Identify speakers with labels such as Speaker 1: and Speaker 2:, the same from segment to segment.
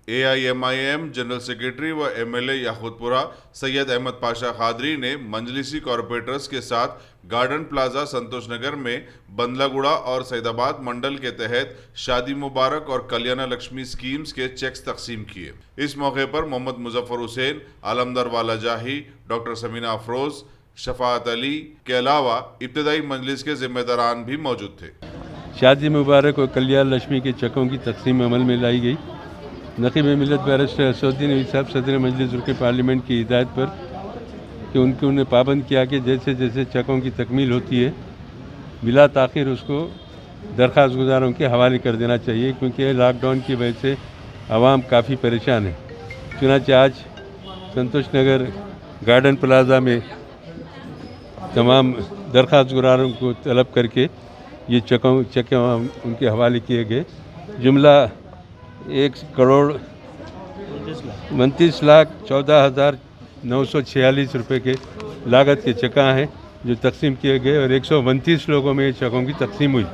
Speaker 1: AIMIM general secretary व MLA Yakutpura Syed Ahmad Pasha Qadri ने मंजलिसी corporators के साथ गार्डन प्लाजा संतोष नगर में बंदलागुड़ा और सैदाबाद मंडल के तहत शादी मुबारक और कल्याण लक्ष्मी स्कीम्स के चेक्स तकसीम किए। इस मौके पर मोहम्मद मुजफ्फर हुसैन, आलमदार वाला जाही, डॉक्टर समीना अफरोज, शफाअत अली के अलावा इब्तदाई मजलिस के जिम्मेदारान भी मौजूद थे।
Speaker 2: शादी मुबारक और कल्याण लक्ष्मी के चेकों की तकसीम अमल में लाई गई। नकीब मिलत बैरिस्टर असदुद्दीन नबी साहब सदर मजलिस रुकन पार्लियामेंट की हिदायत पर कि उन्हें पाबंद किया कि जैसे जैसे चेकों की तकमील होती है बिला ताख़ीर उसको दरख्वास्त गुजारों के हवाले कर देना चाहिए, क्योंकि लॉकडाउन की वजह से आवाम काफ़ी परेशान है। चुनांचे आज संतोष नगर गार्डन प्लाजा में तमाम दरख्वास्त गुजारों को तलब करके ये चेक उनके हवाले किए गए। जुमला 1,29,14,946 रुपये के लागत के चेक हैं जो तकसीम किए गए और 129 लोगों में चेकों की तकसीम हुई,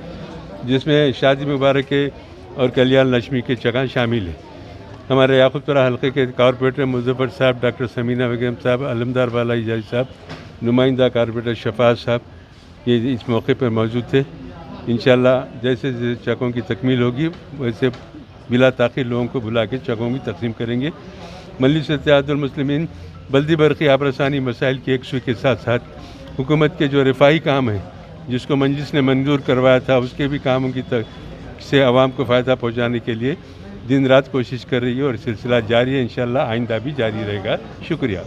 Speaker 2: जिसमें शादी मुबारक के और कल्याण लक्ष्मी के चेक शामिल हैं। हमारे याकूतपुरा हल्के के कॉरपोरेटर मुजफ्फर साहब, डॉक्टर समीना बेगम साहब, आलमदार वाला जाही साहब, नुमाइंदा कॉरपोरेटर शफाअत साहब ये इस मौके पर मौजूद थे। इंशाअल्लाह जैसे जैसे चेकों की तकमील होगी वैसे बिला ताख़ीर लोगों को बुला के चेकों की तकसीम करेंगे। मजलिस इत्तेहादुल मुस्लिमीन बल्दी बरक़ी आबरसानी मसाइल की यकसुई के साथ साथ हुकूमत के जो रिफाई काम है जिसको मजलिस ने मंजूर करवाया था उसके भी कामों की से आवाम को फ़ायदा पहुँचाने के लिए दिन रात कोशिश कर रही है और सिलसिला जारी है। इंशाअल्लाह आइंदा भी जारी रहेगा। शुक्रिया।